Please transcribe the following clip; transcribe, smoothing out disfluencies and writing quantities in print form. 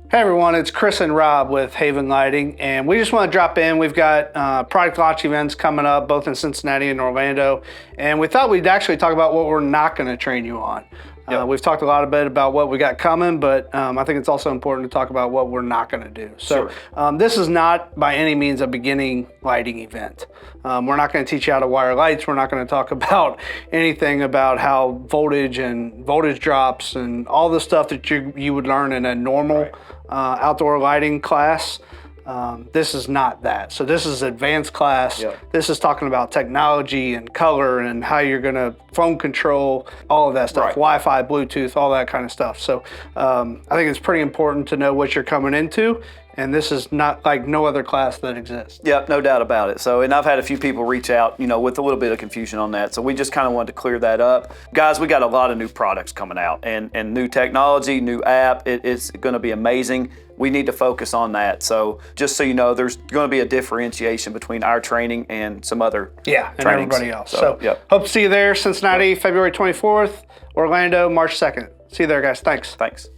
Hey everyone, it's Chris and Rob with Haven Lighting, and we just want to drop in. We've got product launch events coming up both in Cincinnati and Orlando, and we thought we'd actually talk about what we're not going to train you on. Yep. We've talked a lot about what we got coming, but I think it's also important to talk about what we're not going to do. So this is not by any means a beginning lighting event. We're not going to teach you how to wire lights. We're not going to talk about anything about how voltage and voltage drops and all the stuff that you would learn in a normal outdoor lighting class. This is not that. So this is advanced class. Yep. This is talking about technology and color and how you're gonna phone control, all of that stuff, Wi-Fi, Bluetooth, all that kind of stuff. So I think it's pretty important to know what you're coming into. And this is not like no other class that exists. Yep, no doubt about it. So, and I've had a few people reach out, with a little bit of confusion on that. So we just kind of wanted to clear that up. Guys, we got a lot of new products coming out and new technology, new app. It's going to be amazing. We need to focus on that. So just so you know, there's going to be a differentiation between our training and some other and trainings. Everybody else. So hope to see you there, Cincinnati, February 24th, Orlando, March 2nd. See you there, guys. Thanks. Thanks.